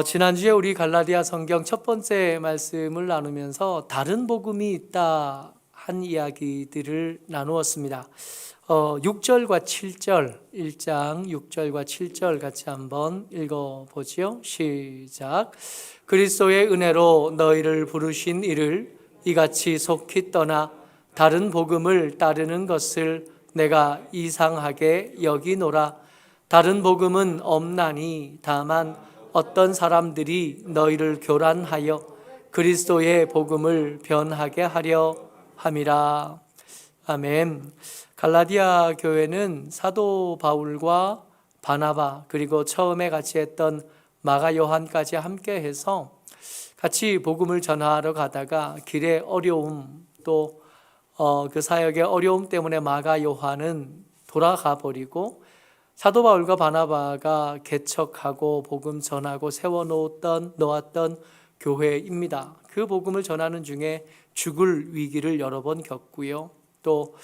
지난주에 우리 갈라디아 성경 첫 번째 말씀을 나누면서 다른 복음이 있다 한 이야기들을 나누었습니다. 6절과 7절, 1장 6절과 7절 같이 한번 읽어보지요. 시작. 그리스도의 은혜로 너희를 부르신 이를 이같이 속히 떠나 다른 복음을 따르는 것을 내가 이상하게 여기노라. 다른 복음은 없나니 다만 어떤 사람들이 너희를 교란하여 그리스도의 복음을 변하게 하려 함이라. 아멘. 갈라디아 교회는 사도 바울과 바나바 그리고 처음에 같이 했던 마가 요한까지 함께 해서 같이 복음을 전하러 가다가 길에 어려움 또 그 사역의 어려움 때문에 마가 요한은 돌아가 버리고 사도 바울과 바나바가 개척하고 복음 전하고 놓았던 교회입니다. 그 복음을 전하는 중에 죽을 위기를 여러 번 겪고요. 또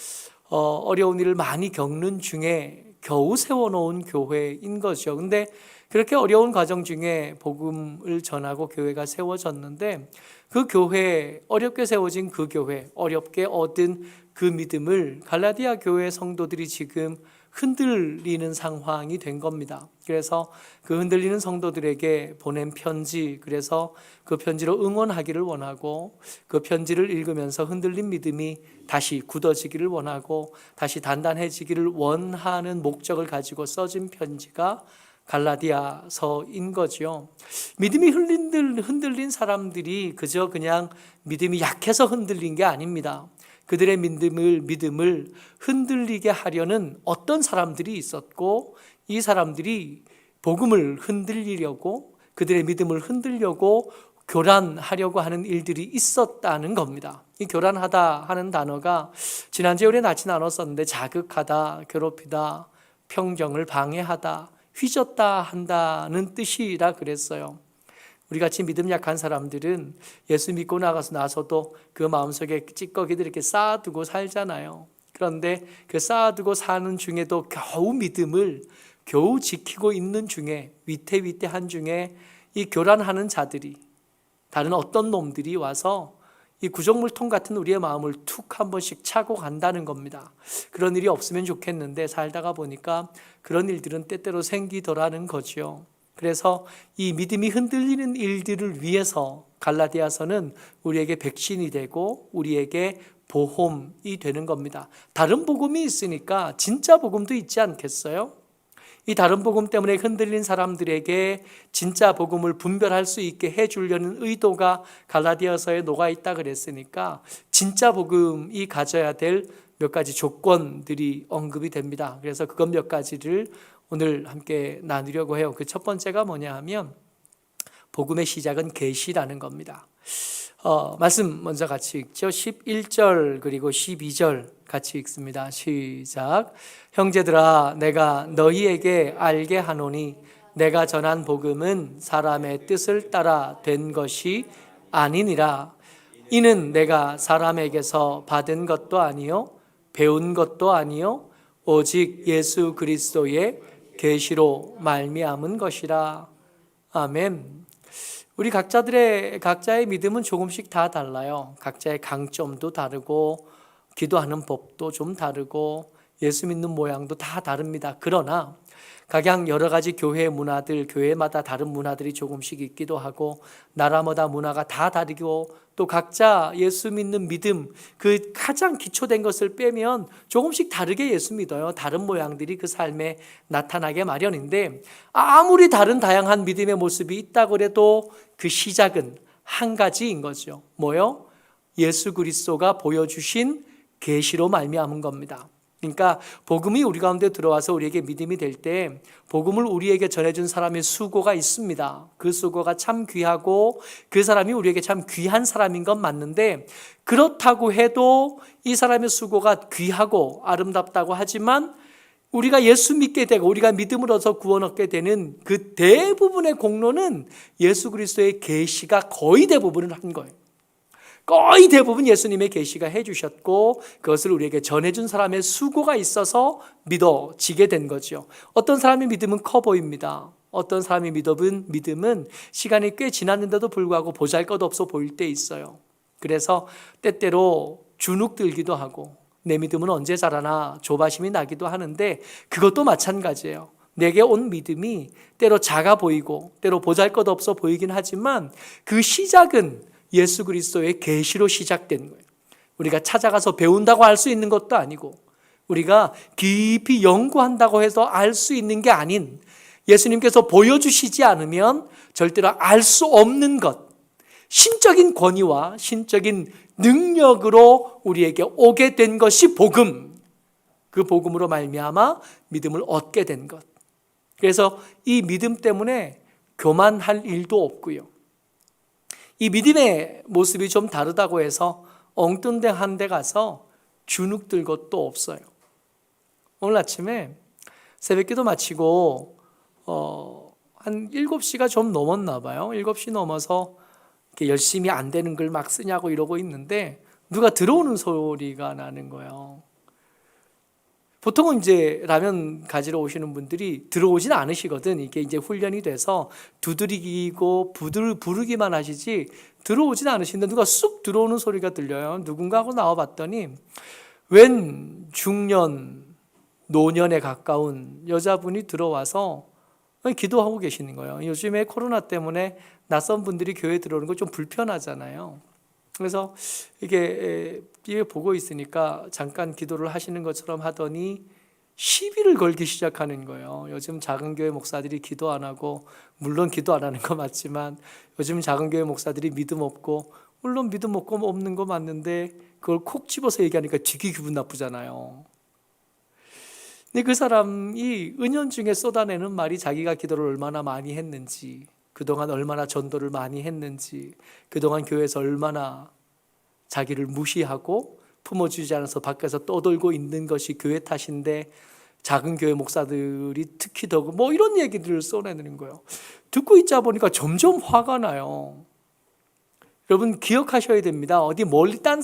어려운 일을 많이 겪는 중에 겨우 세워놓은 교회인 거죠. 근데 그렇게 어려운 과정 중에 복음을 전하고 교회가 세워졌는데 그 교회, 어렵게 세워진 그 교회, 어렵게 얻은 그 믿음을 갈라디아 교회 성도들이 지금 흔들리는 상황이 된 겁니다. 그래서 그 흔들리는 성도들에게 보낸 편지, 그래서 그 편지로 응원하기를 원하고 그 편지를 읽으면서 흔들린 믿음이 다시 굳어지기를 원하고 다시 단단해지기를 원하는 목적을 가지고 써진 편지가 갈라디아서인 거죠. 믿음이 흔들린 사람들이 그저 그냥 믿음이 약해서 흔들린 게 아닙니다. 그들의 믿음을 흔들리게 하려는 어떤 사람들이 있었고 이 사람들이 복음을 흔들리려고 그들의 믿음을 흔들려고 교란하려고 하는 일들이 있었다는 겁니다. 이 교란하다 하는 단어가 지난주에 우리 같이 나눴었는데 자극하다, 괴롭히다, 평정을 방해하다, 휘젓다 한다는 뜻이라 그랬어요. 우리 같이 믿음 약한 사람들은 예수 믿고 나서도 그 마음속에 찌꺼기들 이렇게 쌓아두고 살잖아요. 그런데 그 쌓아두고 사는 중에도 겨우 믿음을 겨우 지키고 있는 중에 위태한 중에 이 교란하는 자들이 다른 어떤 놈들이 와서 이 구정물통 같은 우리의 마음을 툭 한 번씩 차고 간다는 겁니다. 그런 일이 없으면 좋겠는데 살다가 보니까 그런 일들은 때때로 생기더라는 거죠. 그래서 이 믿음이 흔들리는 일들을 위해서 갈라디아서는 우리에게 백신이 되고 우리에게 보험이 되는 겁니다. 다른 복음이 있으니까 진짜 복음도 있지 않겠어요? 이 다른 복음 때문에 흔들린 사람들에게 진짜 복음을 분별할 수 있게 해주려는 의도가 갈라디아서에 녹아있다 그랬으니까 진짜 복음이 가져야 될 몇 가지 조건들이 언급이 됩니다. 그래서 그것 몇 가지를 오늘 함께 나누려고 해요. 그 첫 번째가 뭐냐 하면 복음의 시작은 계시라는 겁니다. 말씀 먼저 같이 읽죠. 11절 그리고 12절 같이 읽습니다. 시작. 형제들아 내가 너희에게 알게 하노니 내가 전한 복음은 사람의 뜻을 따라 된 것이 아니니라. 이는 내가 사람에게서 받은 것도 아니요 배운 것도 아니요 오직 예수 그리스도의 계시로 말미암은 것이라. 아멘. 우리 각자의 믿음은 조금씩 다 달라요. 각자의 강점도 다르고 기도하는 법도 좀 다르고 예수 믿는 모양도 다 다릅니다. 그러나 각양 여러 가지 교회 문화들, 교회마다 다른 문화들이 조금씩 있기도 하고 나라마다 문화가 다 다르고 또 각자 예수 믿는 믿음, 그 가장 기초된 것을 빼면 조금씩 다르게 예수 믿어요. 다른 모양들이 그 삶에 나타나게 마련인데 아무리 다른 다양한 믿음의 모습이 있다고 해도 그 시작은 한 가지인 거죠. 뭐요? 예수 그리스도가 보여주신 계시로 말미암은 겁니다. 그러니까 복음이 우리 가운데 들어와서 우리에게 믿음이 될 때 복음을 우리에게 전해준 사람의 수고가 있습니다. 그 수고가 참 귀하고 그 사람이 우리에게 참 귀한 사람인 건 맞는데 그렇다고 해도 이 사람의 수고가 귀하고 아름답다고 하지만 우리가 예수 믿게 되고 우리가 믿음을 얻어 구원 얻게 되는 그 대부분의 공로는 예수 그리스도의 계시가 거의 대부분을 한 거예요. 거의 대부분 예수님의 계시가 해주셨고 그것을 우리에게 전해준 사람의 수고가 있어서 믿어지게 된 거죠. 어떤 사람의 믿음은 커 보입니다. 어떤 사람의 믿음은 시간이 꽤 지났는데도 불구하고 보잘것없어 보일 때 있어요. 그래서 때때로 주눅들기도 하고 내 믿음은 언제 자라나 조바심이 나기도 하는데 그것도 마찬가지예요. 내게 온 믿음이 때로 작아 보이고 때로 보잘것없어 보이긴 하지만 그 시작은 예수 그리스도의 계시로 시작된 거예요. 우리가 찾아가서 배운다고 알 수 있는 것도 아니고 우리가 깊이 연구한다고 해서 알 수 있는 게 아닌 예수님께서 보여주시지 않으면 절대로 알 수 없는 것, 신적인 권위와 신적인 능력으로 우리에게 오게 된 것이 복음, 그 복음으로 말미암아 믿음을 얻게 된 것. 그래서 이 믿음 때문에 교만할 일도 없고요. 이 믿음의 모습이 좀 다르다고 해서 엉뚱한 데 가서 주눅들 것도 없어요. 오늘 아침에 새벽기도 마치고 한 7시가 좀 넘었나 봐요. 7시 넘어서 이렇게 열심히 안 되는 글 막 쓰냐고 이러고 있는데 누가 들어오는 소리가 나는 거예요. 보통은 이제 라면 가지러 오시는 분들이 들어오진 않으시거든. 이게 이제 훈련이 돼서 두드리고 부르기만 하시지 들어오진 않으시는데 누가 쑥 들어오는 소리가 들려요. 누군가 하고 나와봤더니 웬 중년, 노년에 가까운 여자분이 들어와서 기도하고 계시는 거예요. 요즘에 코로나 때문에 낯선 분들이 교회 들어오는 거 좀 불편하잖아요. 그래서 이게 보고 있으니까 잠깐 기도를 하시는 것처럼 하더니 시비를 걸기 시작하는 거예요. 요즘 작은 교회 목사들이 기도 안 하고, 물론 기도 안 하는 거 맞지만 요즘 작은 교회 목사들이 믿음 없고, 물론 믿음 없고 없는 거 맞는데 그걸 콕 집어서 얘기하니까 되게 기분 나쁘잖아요. 근데 그 사람이 은연중에 쏟아내는 말이 자기가 기도를 얼마나 많이 했는지, 그동안 얼마나 전도를 많이 했는지, 그동안 교회에서 얼마나 자기를 무시하고 품어주지 않아서 밖에서 떠돌고 있는 것이 교회 탓인데 작은 교회 목사들이 특히 더 뭐 이런 얘기들을 써내는 거예요. 듣고 있자 보니까 점점 화가 나요. 여러분 기억하셔야 됩니다. 어디 멀리 딴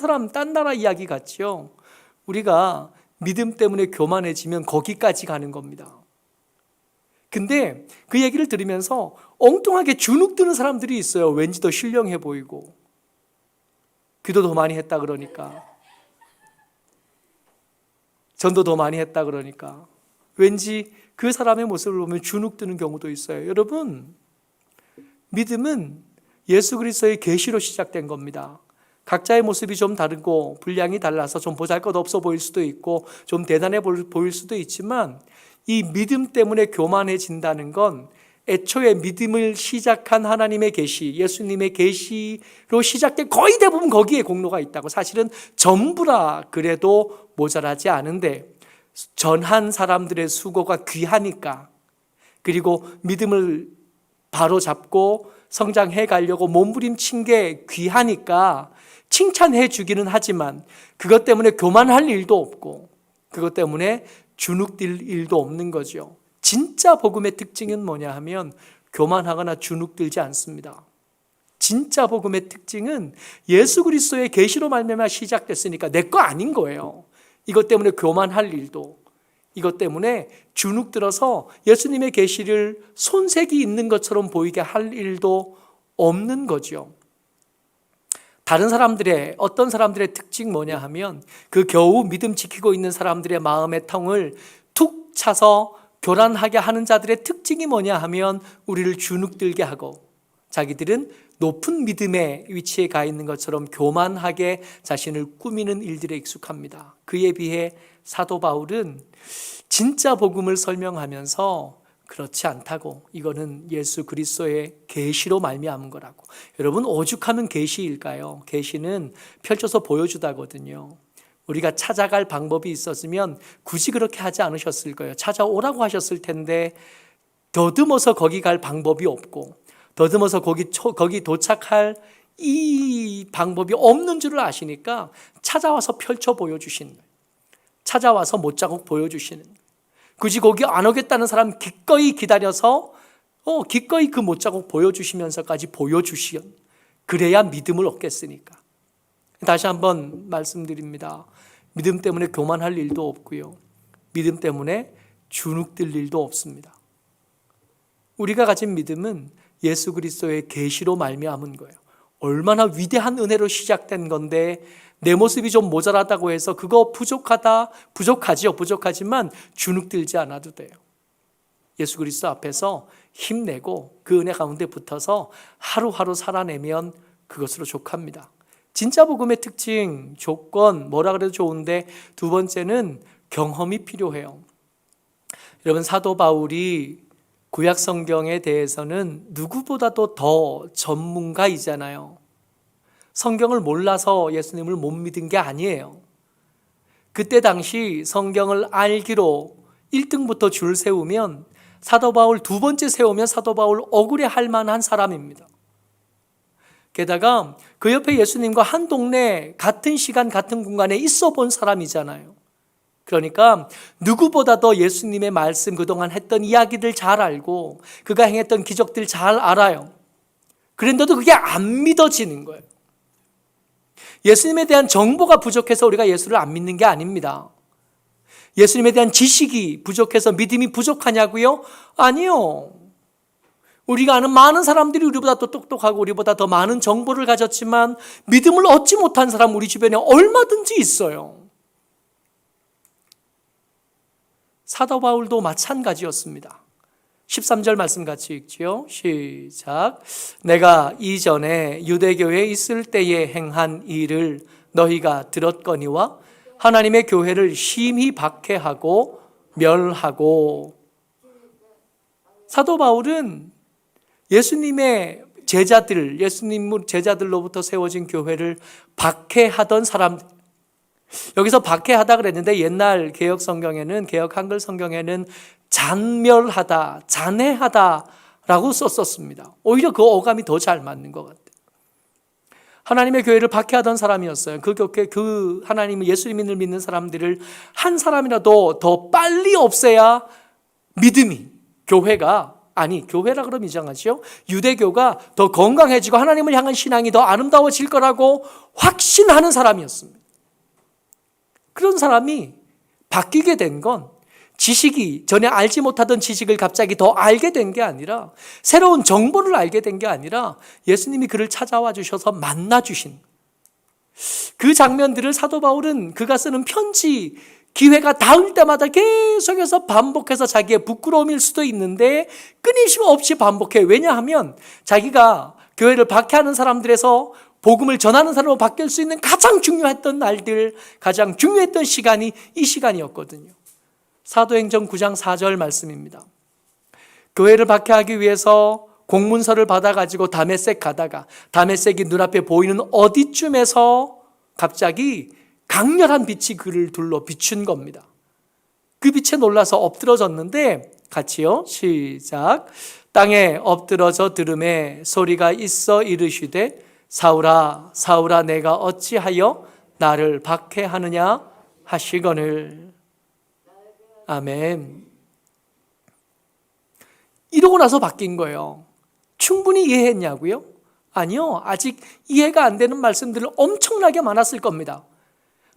나라 이야기 같지요. 우리가 믿음 때문에 교만해지면 거기까지 가는 겁니다. 근데 그 얘기를 들으면서 엉뚱하게 주눅드는 사람들이 있어요. 왠지 더 신령해 보이고 기도 더 많이 했다 그러니까, 전도 더 많이 했다 그러니까 왠지 그 사람의 모습을 보면 주눅드는 경우도 있어요. 여러분, 믿음은 예수 그리스도의 계시로 시작된 겁니다. 각자의 모습이 좀 다르고 분량이 달라서 좀 보잘것없어 보일 수도 있고 좀 대단해 보일 수도 있지만 이 믿음 때문에 교만해진다는 건 애초에 믿음을 시작한 하나님의 계시, 예수님의 계시로 시작된 거의 대부분 거기에 공로가 있다고. 사실은 전부라 그래도 모자라지 않은데 전한 사람들의 수고가 귀하니까, 그리고 믿음을 바로 잡고 성장해 가려고 몸부림친 게 귀하니까 칭찬해 주기는 하지만 그것 때문에 교만할 일도 없고 그것 때문에 주눅들 일도 없는 거죠. 진짜 복음의 특징은 뭐냐 하면 교만하거나 주눅들지 않습니다. 진짜 복음의 특징은 예수 그리스도의 계시로 말미암아 시작됐으니까 내 거 아닌 거예요. 이것 때문에 교만할 일도, 이것 때문에 주눅들어서 예수님의 계시를 손색이 있는 것처럼 보이게 할 일도 없는 거죠. 어떤 사람들의 특징 뭐냐 하면 그 겨우 믿음 지키고 있는 사람들의 마음의 텅을 툭 차서 교란하게 하는 자들의 특징이 뭐냐 하면 우리를 주눅들게 하고 자기들은 높은 믿음의 위치에 가 있는 것처럼 교만하게 자신을 꾸미는 일들에 익숙합니다. 그에 비해 사도 바울은 진짜 복음을 설명하면서 그렇지 않다고, 이거는 예수 그리스도의 계시로 말미암은 거라고. 여러분, 오죽하면 계시일까요? 계시는 펼쳐서 보여주다거든요. 우리가 찾아갈 방법이 있었으면 굳이 그렇게 하지 않으셨을 거예요. 찾아오라고 하셨을 텐데 더듬어서 거기 갈 방법이 없고 더듬어서 거기 도착할 이 방법이 없는 줄을 아시니까 찾아와서 펼쳐 보여주시는 거예요. 찾아와서 못자국 보여주시는 거예요. 굳이 거기 안 오겠다는 사람 기꺼이 기다려서 기꺼이 그 못자국 보여주시면서까지 보여주시연, 그래야 믿음을 얻겠으니까. 다시 한번 말씀드립니다. 믿음 때문에 교만할 일도 없고요, 믿음 때문에 주눅들 일도 없습니다. 우리가 가진 믿음은 예수 그리스도의 계시로 말미암은 거예요. 얼마나 위대한 은혜로 시작된 건데 내 모습이 좀 모자라다고 해서 그거 부족하지만 주눅들지 않아도 돼요. 예수 그리스도 앞에서 힘내고 그 은혜 가운데 붙어서 하루하루 살아내면 그것으로 족합니다. 진짜 복음의 특징, 조건 뭐라 그래도 좋은데 두 번째는 경험이 필요해요. 여러분, 사도 바울이 구약 성경에 대해서는 누구보다도 더 전문가이잖아요. 성경을 몰라서 예수님을 못 믿은 게 아니에요. 그때 당시 성경을 알기로 1등부터 줄 세우면 사도 바울 두 번째 세우면 사도 바울 억울해할 만한 사람입니다. 게다가 그 옆에 예수님과 한 동네 같은 시간 같은 공간에 있어 본 사람이잖아요. 그러니까 누구보다도 예수님의 말씀 그동안 했던 이야기들 잘 알고 그가 행했던 기적들 잘 알아요. 그런데도 그게 안 믿어지는 거예요. 예수님에 대한 정보가 부족해서 우리가 예수를 안 믿는 게 아닙니다. 예수님에 대한 지식이 부족해서 믿음이 부족하냐고요? 아니요. 우리가 아는 많은 사람들이 우리보다 더 똑똑하고 우리보다 더 많은 정보를 가졌지만 믿음을 얻지 못한 사람 우리 주변에 얼마든지 있어요. 사도 바울도 마찬가지였습니다. 13절 말씀 같이 읽지요. 시작. 내가 이전에 유대교회에 있을 때에 행한 일을 너희가 들었거니와 하나님의 교회를 심히 박해하고 멸하고. 사도 바울은 예수님의 제자들로부터 세워진 교회를 박해하던 사람. 여기서 박해하다 그랬는데 옛날 개혁 성경에는, 개혁 한글 성경에는 잔멸하다, 잔해하다라고 썼었습니다. 오히려 그 어감이 더 잘 맞는 것 같아요. 하나님의 교회를 박해하던 사람이었어요. 그 하나님, 예수님을 믿는 사람들을 한 사람이라도 더 빨리 없애야 믿음이, 교회라 그러면 이상하죠. 유대교가 더 건강해지고 하나님을 향한 신앙이 더 아름다워질 거라고 확신하는 사람이었습니다. 그런 사람이 바뀌게 된 건 지식이, 전에 알지 못하던 지식을 갑자기 더 알게 된 게 아니라, 새로운 정보를 알게 된 게 아니라 예수님이 그를 찾아와 주셔서 만나 주신 그 장면들을 사도 바울은 그가 쓰는 편지, 기회가 닿을 때마다 계속해서 반복해서 자기의 부끄러움일 수도 있는데 끊임없이 반복해. 왜냐하면 자기가 교회를 박해하는 사람들에서 복음을 전하는 사람으로 바뀔 수 있는 가장 중요했던 날들, 가장 중요했던 시간이 이 시간이었거든요. 사도행전 9장 4절 말씀입니다. 교회를 박해하기 위해서 공문서를 받아가지고 다메섹 가다가 다메섹이 눈앞에 보이는 어디쯤에서 갑자기 강렬한 빛이 그를 둘러 비춘 겁니다. 그 빛에 놀라서 엎드러졌는데, 같이요. 시작. 땅에 엎드러져 들음에 소리가 있어 이르시되 사울아 사울아 내가 어찌하여 나를 박해하느냐 하시거늘. 아멘. 이러고 나서 바뀐 거예요. 충분히 이해했냐고요? 아니요. 아직 이해가 안 되는 말씀들은 엄청나게 많았을 겁니다.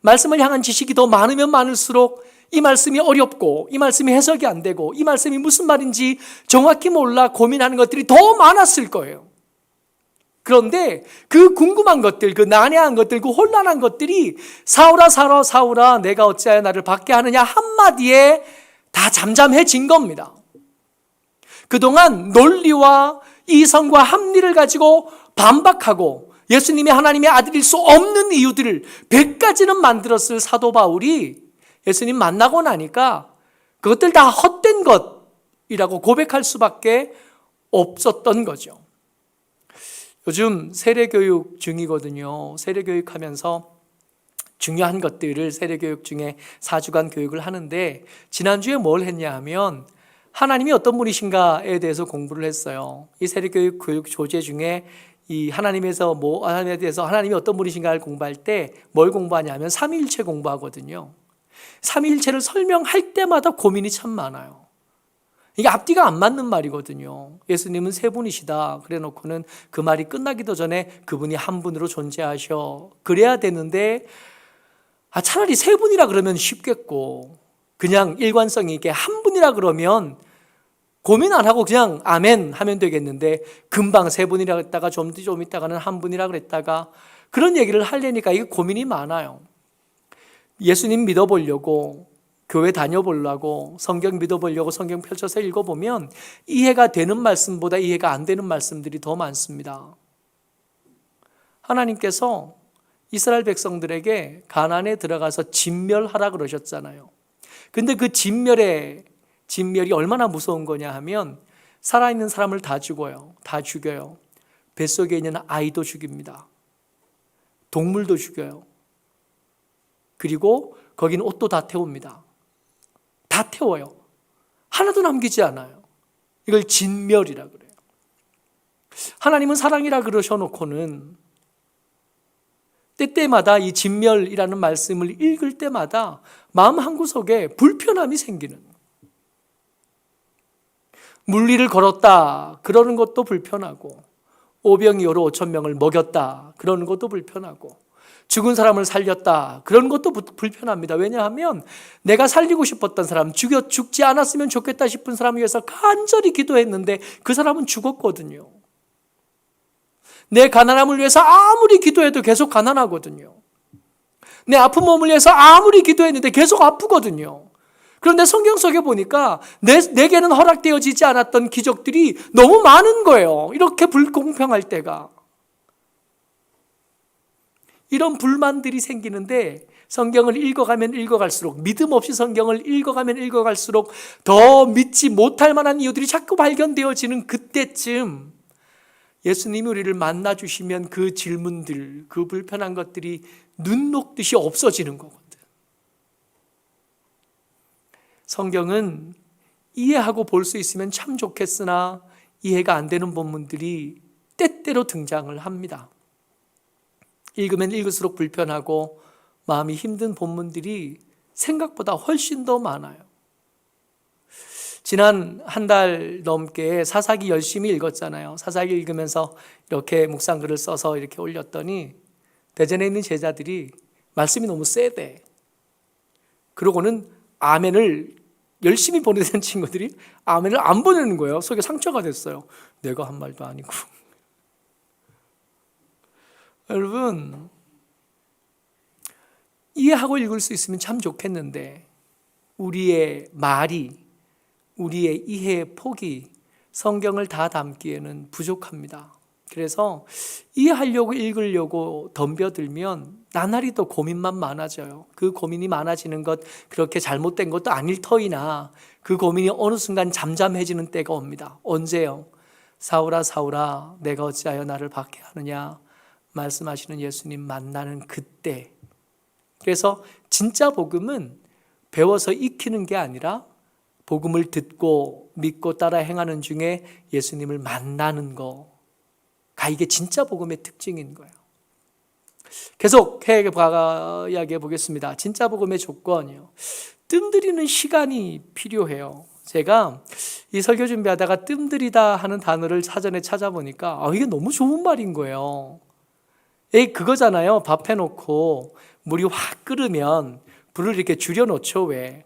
말씀을 향한 지식이 더 많으면 많을수록 이 말씀이 어렵고 이 말씀이 해석이 안 되고 이 말씀이 무슨 말인지 정확히 몰라 고민하는 것들이 더 많았을 거예요. 그런데 그 궁금한 것들, 그 난해한 것들, 그 혼란한 것들이 사울아 사울아 사울아 내가 어찌하여 나를 박해하느냐 한마디에 다 잠잠해진 겁니다. 그동안 논리와 이성과 합리를 가지고 반박하고 예수님이 하나님의 아들일 수 없는 이유들을 100가지는 만들었을 사도 바울이 예수님 만나고 나니까 그것들 다 헛된 것이라고 고백할 수밖에 없었던 거죠. 요즘 세례교육 중이거든요. 세례교육하면서 중요한 것들을 세례교육 중에 4주간 교육을 하는데, 지난주에 뭘 했냐 하면 하나님이 어떤 분이신가에 대해서 공부를 했어요. 이 세례교육 교육 조제 중에 이 하나님에 대해서 하나님이 어떤 분이신가를 공부할 때 뭘 공부하냐면 삼위일체 공부하거든요. 삼위일체를 설명할 때마다 고민이 참 많아요. 이게 앞뒤가 안 맞는 말이거든요. 예수님은 세 분이시다 그래 놓고는 그 말이 끝나기도 전에 그분이 한 분으로 존재하셔 그래야 되는데, 차라리 세 분이라 그러면 쉽겠고 그냥 일관성 있게 한 분이라 그러면 고민 안 하고 그냥 아멘 하면 되겠는데 금방 세 분이라 그랬다가 좀 있다가는 한 분이라 그랬다가 그런 얘기를 하려니까 이게 고민이 많아요. 예수님 믿어보려고 교회 다녀보려고 성경 믿어보려고 성경 펼쳐서 읽어보면 이해가 되는 말씀보다 이해가 안 되는 말씀들이 더 많습니다. 하나님께서 이스라엘 백성들에게 가나안에 들어가서 진멸하라 그러셨잖아요. 근데 그 진멸이 얼마나 무서운 거냐 하면 살아있는 사람을 다 죽어요. 다 죽여요. 뱃속에 있는 아이도 죽입니다. 동물도 죽여요. 그리고 거기는 옷도 다 태웁니다. 다 태워요. 하나도 남기지 않아요. 이걸 진멸이라 그래요. 하나님은 사랑이라 그러셔놓고는 때때마다 이 진멸이라는 말씀을 읽을 때마다 마음 한구석에 불편함이 생기는, 물리를 걸었다 그러는 것도 불편하고, 오병이어로 5,000명을 먹였다 그러는 것도 불편하고, 죽은 사람을 살렸다 그런 것도 불편합니다. 왜냐하면 내가 살리고 싶었던 사람, 죽지 않았으면 좋겠다 싶은 사람을 위해서 간절히 기도했는데 그 사람은 죽었거든요. 내 가난함을 위해서 아무리 기도해도 계속 가난하거든요. 내 아픈 몸을 위해서 아무리 기도했는데 계속 아프거든요. 그런데 성경 속에 보니까 내게는 허락되어지지 않았던 기적들이 너무 많은 거예요. 이렇게 불공평할 때가. 이런 불만들이 생기는데 성경을 읽어가면 읽어갈수록, 믿음 없이 성경을 읽어가면 읽어갈수록 더 믿지 못할 만한 이유들이 자꾸 발견되어지는 그때쯤 예수님이 우리를 만나주시면 그 질문들, 그 불편한 것들이 눈 녹듯이 없어지는 거거든. 성경은 이해하고 볼 수 있으면 참 좋겠으나 이해가 안 되는 본문들이 때때로 등장을 합니다. 읽으면 읽을수록 불편하고 마음이 힘든 본문들이 생각보다 훨씬 더 많아요. 지난 한 달 넘게 사사기 열심히 읽었잖아요. 사사기 읽으면서 이렇게 묵상글을 써서 이렇게 올렸더니 대전에 있는 제자들이 말씀이 너무 세대. 그러고는 아멘을 열심히 보내는 친구들이 아멘을 안 보내는 거예요. 속에 상처가 됐어요. 내가 한 말도 아니고. 여러분, 이해하고 읽을 수 있으면 참 좋겠는데 우리의 말이, 우리의 이해의 폭이 성경을 다 담기에는 부족합니다. 그래서 이해하려고 읽으려고 덤벼들면 나날이 더 고민만 많아져요. 그 고민이 많아지는 것 그렇게 잘못된 것도 아닐 터이나 그 고민이 어느 순간 잠잠해지는 때가 옵니다. 언제요? 사울아 사울아 내가 어찌하여 나를 박해하느냐 말씀하시는 예수님 만나는 그때. 그래서 진짜 복음은 배워서 익히는 게 아니라 복음을 듣고 믿고 따라 행하는 중에 예수님을 만나는 거가 이게 진짜 복음의 특징인 거예요. 계속 이야기해 보겠습니다. 진짜 복음의 조건이요. 뜸들이는 시간이 필요해요. 제가 이 설교 준비하다가 뜸들이다 하는 단어를 사전에 찾아보니까 이게 너무 좋은 말인 거예요. 그거잖아요. 밥 해놓고 물이 확 끓으면 불을 이렇게 줄여놓죠. 왜?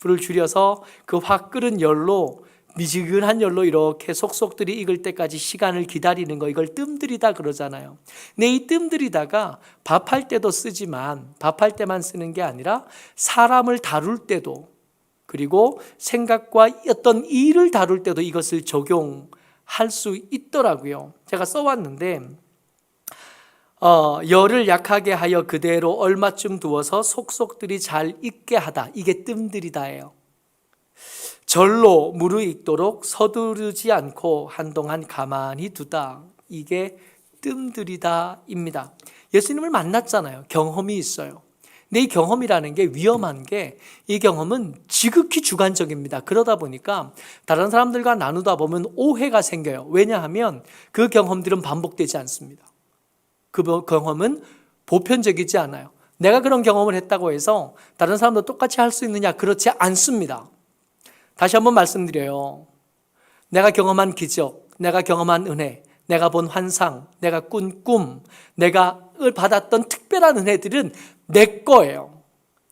불을 줄여서 그 확 끓은 열로, 미지근한 열로 이렇게 속속들이 익을 때까지 시간을 기다리는 거, 이걸 뜸들이다 그러잖아요. 근데 이 뜸들이다가 밥할 때도 쓰지만 밥할 때만 쓰는 게 아니라 사람을 다룰 때도, 그리고 생각과 어떤 일을 다룰 때도 이것을 적용할 수 있더라고요. 제가 써왔는데 열을 약하게 하여 그대로 얼마쯤 두어서 속속들이 잘 익게 하다. 이게 뜸들이다예요. 절로 무르익도록 서두르지 않고 한동안 가만히 두다. 이게 뜸들이다입니다. 예수님을 만났잖아요. 경험이 있어요. 근데 이 경험이라는 게 위험한 게, 이 경험은 지극히 주관적입니다. 그러다 보니까 다른 사람들과 나누다 보면 오해가 생겨요. 왜냐하면 그 경험들은 반복되지 않습니다. 그 경험은 보편적이지 않아요. 내가 그런 경험을 했다고 해서 다른 사람도 똑같이 할 수 있느냐? 그렇지 않습니다. 다시 한번 말씀드려요. 내가 경험한 기적, 내가 경험한 은혜, 내가 본 환상, 내가 꾼 꿈, 내가 받았던 특별한 은혜들은 내 거예요.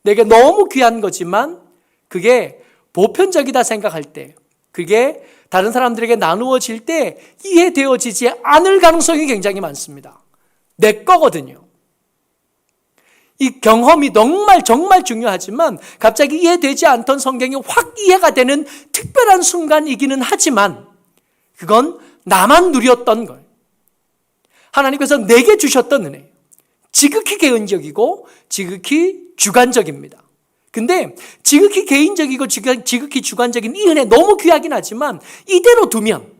내게 너무 귀한 거지만 그게 보편적이다 생각할 때, 그게 다른 사람들에게 나누어질 때 이해되어지지 않을 가능성이 굉장히 많습니다. 내 거거든요. 이 경험이 정말 중요하지만 갑자기 이해되지 않던 성경이 확 이해가 되는 특별한 순간이기는 하지만 그건 나만 누렸던 거예요. 하나님께서 내게 주셨던 은혜예요. 지극히 개인적이고 지극히 주관적입니다. 근데 지극히 개인적이고 지극히 주관적인 이 은혜 너무 귀하긴 하지만 이대로 두면,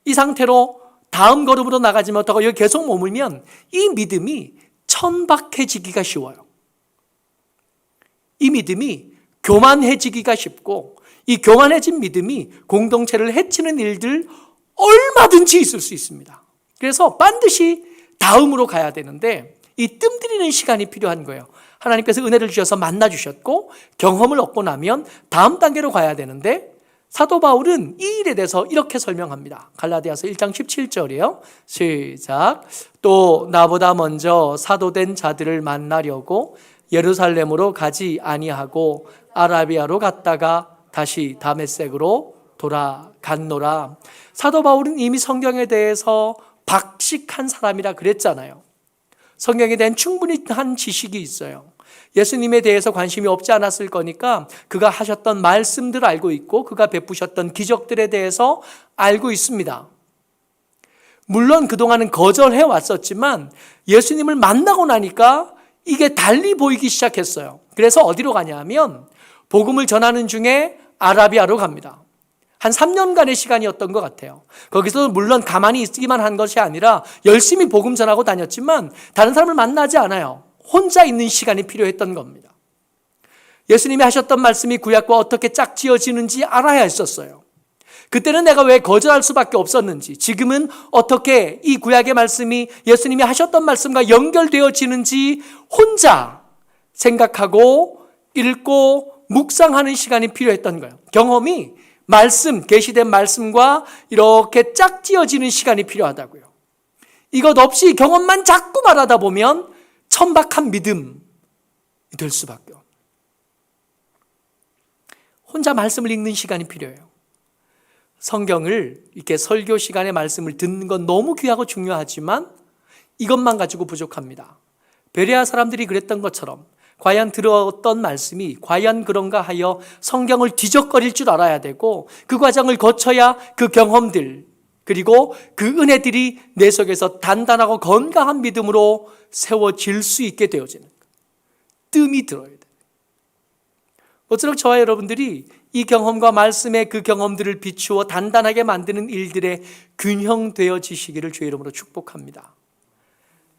이 상태로 다음 걸음으로 나가지 못하고 여기 계속 머물면 이 믿음이 천박해지기가 쉬워요. 이 믿음이 교만해지기가 쉽고, 이 교만해진 믿음이 공동체를 해치는 일들 얼마든지 있을 수 있습니다. 그래서 반드시 다음으로 가야 되는데 이 뜸들이는 시간이 필요한 거예요. 하나님께서 은혜를 주셔서 만나주셨고 경험을 얻고 나면 다음 단계로 가야 되는데, 사도 바울은 이 일에 대해서 이렇게 설명합니다. 갈라디아서 1장 17절이에요. 시작. 또 나보다 먼저 사도된 자들을 만나려고 예루살렘으로 가지 아니하고 아라비아로 갔다가 다시 다메섹으로 돌아갔노라. 사도 바울은 이미 성경에 대해서 박식한 사람이라 그랬잖아요. 성경에 대한 충분한 지식이 있어요. 예수님에 대해서 관심이 없지 않았을 거니까 그가 하셨던 말씀들을 알고 있고 그가 베푸셨던 기적들에 대해서 알고 있습니다. 물론 그동안은 거절해 왔었지만 예수님을 만나고 나니까 이게 달리 보이기 시작했어요. 그래서 어디로 가냐면 복음을 전하는 중에 아라비아로 갑니다. 한 3년간의 시간이었던 것 같아요. 거기서 물론 가만히 있기만 한 것이 아니라 열심히 복음 전하고 다녔지만 다른 사람을 만나지 않아요. 혼자 있는 시간이 필요했던 겁니다. 예수님이 하셨던 말씀이 구약과 어떻게 짝지어지는지 알아야 했었어요. 그때는 내가 왜 거절할 수밖에 없었는지, 지금은 어떻게 이 구약의 말씀이 예수님이 하셨던 말씀과 연결되어지는지 혼자 생각하고 읽고 묵상하는 시간이 필요했던 거예요. 경험이 말씀, 계시된 말씀과 이렇게 짝지어지는 시간이 필요하다고요. 이것 없이 경험만 자꾸 말하다 보면 천박한 믿음이 될 수밖에 없어요. 혼자 말씀을 읽는 시간이 필요해요. 성경을 이렇게 설교 시간에 말씀을 듣는 건 너무 귀하고 중요하지만 이것만 가지고 부족합니다. 베레아 사람들이 그랬던 것처럼 과연 들었던 말씀이 과연 그런가 하여 성경을 뒤적거릴 줄 알아야 되고, 그 과정을 거쳐야 그 경험들 그리고 그 은혜들이 내 속에서 단단하고 건강한 믿음으로 세워질 수 있게 되어지는 거예요. 뜸이 들어야 돼요. 어쩌록 저와 여러분들이 이 경험과 말씀의 그 경험들을 비추어 단단하게 만드는 일들에 균형되어지시기를 주의 이름으로 축복합니다.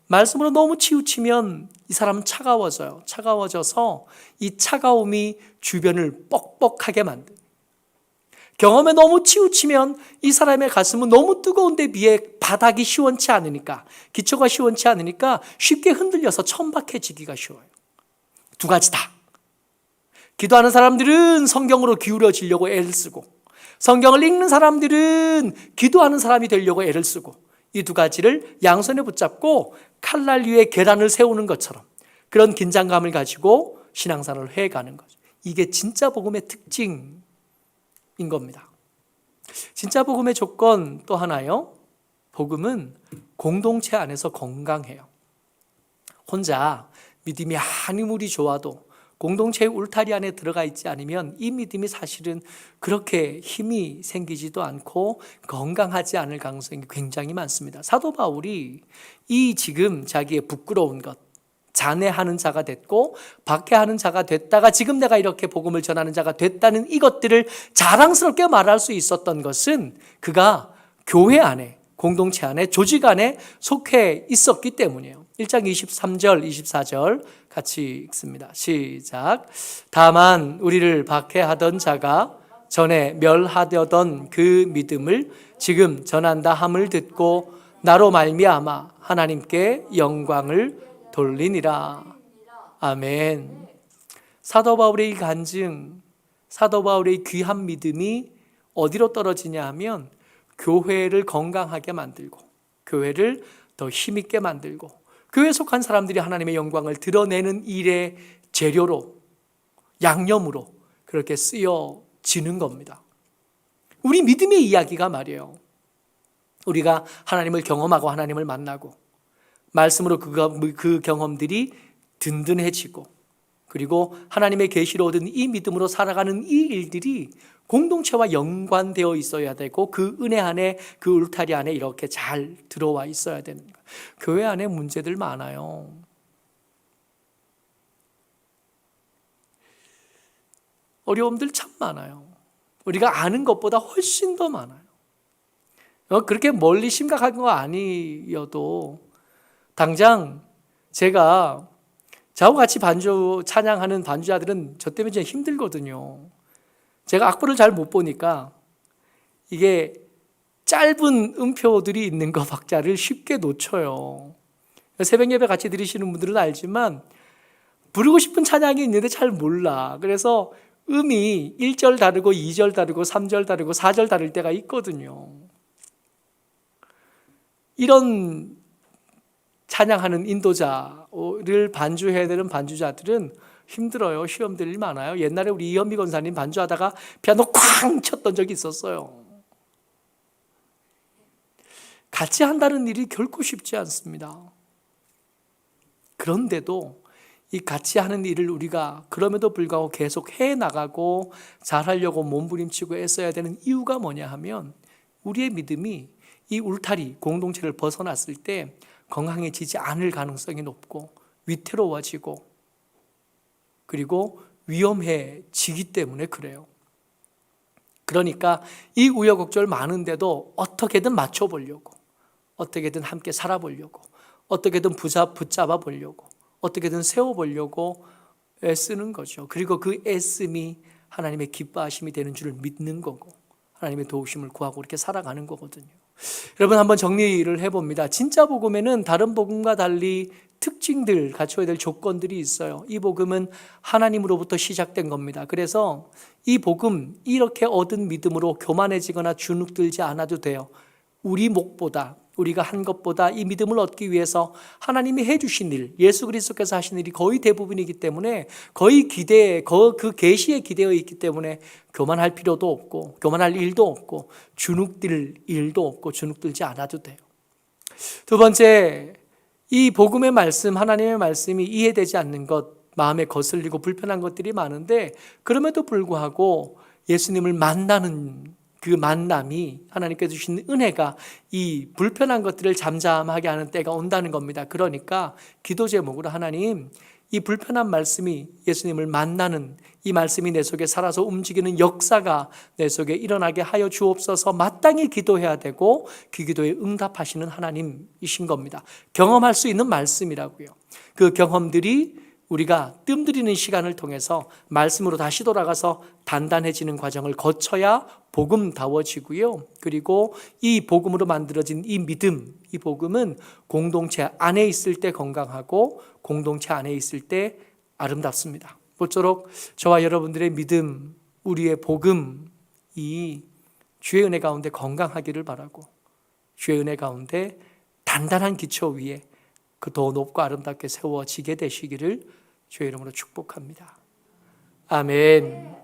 말씀으로 너무 치우치면 이 사람은 차가워져요. 차가워져서 이 차가움이 주변을 뻑뻑하게 만듭니다. 경험에 너무 치우치면 이 사람의 가슴은 너무 뜨거운데 비해 바닥이 시원치 않으니까, 기초가 시원치 않으니까 쉽게 흔들려서 천박해지기가 쉬워요. 두 가지다. 기도하는 사람들은 성경으로 기울어지려고 애를 쓰고, 성경을 읽는 사람들은 기도하는 사람이 되려고 애를 쓰고, 이 두 가지를 양손에 붙잡고 칼날 위에 계란을 세우는 것처럼 그런 긴장감을 가지고 신앙생활을 해가는 거죠. 이게 진짜 복음의 특징인 겁니다. 진짜 복음의 조건 또 하나요. 복음은 공동체 안에서 건강해요. 혼자 믿음이 아무리 좋아도 공동체의 울타리 안에 들어가 있지 않으면 이 믿음이 사실은 그렇게 힘이 생기지도 않고 건강하지 않을 가능성이 굉장히 많습니다. 사도 바울이 이 지금 자기의 부끄러운 것, 잔해하는 자가 됐고 박해하는 자가 됐다가 지금 내가 이렇게 복음을 전하는 자가 됐다는 이것들을 자랑스럽게 말할 수 있었던 것은 그가 교회 안에, 공동체 안에, 조직 안에 속해 있었기 때문이에요. 1장 23절, 24절 같이 읽습니다. 시작. 다만 우리를 박해하던 자가 전에 멸하려던 그 믿음을 지금 전한다 함을 듣고 나로 말미암아 하나님께 영광을 돌리니라. 아멘. 사도 바울의 이 간증, 사도 바울의 귀한 믿음이 어디로 떨어지냐 하면 교회를 건강하게 만들고 교회를 더 힘있게 만들고 교회에 속한 사람들이 하나님의 영광을 드러내는 일의 재료로, 양념으로 그렇게 쓰여지는 겁니다. 우리 믿음의 이야기가 말이에요. 우리가 하나님을 경험하고 하나님을 만나고 말씀으로 그 경험들이 든든해지고 그리고 하나님의 계시로 얻은 이 믿음으로 살아가는 이 일들이 공동체와 연관되어 있어야 되고 그 은혜 안에 그 울타리 안에 이렇게 잘 들어와 있어야 되는 거예요. 교회 안에 문제들 많아요. 어려움들 참 많아요. 우리가 아는 것보다 훨씬 더 많아요. 그렇게 멀리 심각한 거 아니어도 당장 제가 저하고 같이 찬양하는 반주자들은 저 때문에 진짜 힘들거든요. 제가 악보를 잘 못 보니까 이게 짧은 음표들이 있는 거 박자를 쉽게 놓쳐요. 새벽 예배 같이 들으시는 분들은 알지만 부르고 싶은 찬양이 있는데 잘 몰라. 그래서 음이 1절 다르고 2절 다르고 3절 다르고 4절 다를 때가 있거든요. 이런 찬양하는 인도자를 반주해야 되는 반주자들은 힘들어요. 시험들이 많아요. 옛날에 우리 이현미 권사님 반주하다가 피아노 쾅 쳤던 적이 있었어요. 같이 한다는 일이 결코 쉽지 않습니다. 그런데도 이 같이 하는 일을 우리가 그럼에도 불구하고 계속 해나가고 잘하려고 몸부림치고 애써야 되는 이유가 뭐냐 하면 우리의 믿음이 이 울타리, 공동체를 벗어났을 때 건강해지지 않을 가능성이 높고 위태로워지고 그리고 위험해지기 때문에 그래요. 그러니까 이 우여곡절 많은데도 어떻게든 맞춰보려고, 어떻게든 함께 살아보려고, 어떻게든 붙잡아 보려고, 어떻게든 세워보려고 애쓰는 거죠. 그리고 그 애씀이 하나님의 기뻐하심이 되는 줄을 믿는 거고 하나님의 도우심을 구하고 이렇게 살아가는 거거든요. 여러분 한번 정리를 해봅니다. 진짜 복음에는 다른 복음과 달리 특징들, 갖춰야 될 조건들이 있어요. 이 복음은 하나님으로부터 시작된 겁니다. 그래서 이 복음, 이렇게 얻은 믿음으로 교만해지거나 주눅들지 않아도 돼요. 우리 목보다, 우리가 한 것보다 이 믿음을 얻기 위해서 하나님이 해주신 일, 예수 그리스도께서 하신 일이 거의 대부분이기 때문에 거의 그 계시에 기대어 있기 때문에 교만할 필요도 없고 교만할 일도 없고 주눅들 일도 없고 주눅들지 않아도 돼요. 두 번째, 이 복음의 말씀, 하나님의 말씀이 이해되지 않는 것, 마음에 거슬리고 불편한 것들이 많은데 그럼에도 불구하고 예수님을 만나는 그 만남이 하나님께서 주신 은혜가 이 불편한 것들을 잠잠하게 하는 때가 온다는 겁니다. 그러니까 기도 제목으로 하나님, 이 불편한 말씀이 예수님을 만나는 이 말씀이 내 속에 살아서 움직이는 역사가 내 속에 일어나게 하여 주옵소서. 마땅히 기도해야 되고 그 기도에 응답하시는 하나님이신 겁니다. 경험할 수 있는 말씀이라고요. 그 경험들이 우리가 뜸들이는 시간을 통해서 말씀으로 다시 돌아가서 단단해지는 과정을 거쳐야 복음다워지고요. 그리고 이 복음으로 만들어진 이 믿음, 이 복음은 공동체 안에 있을 때 건강하고 공동체 안에 있을 때 아름답습니다. 모쪼록 저와 여러분들의 믿음, 우리의 복음이 주의 은혜 가운데 건강하기를 바라고 주의 은혜 가운데 단단한 기초 위에 그 더 높고 아름답게 세워지게 되시기를 주의 이름으로 축복합니다. 아멘.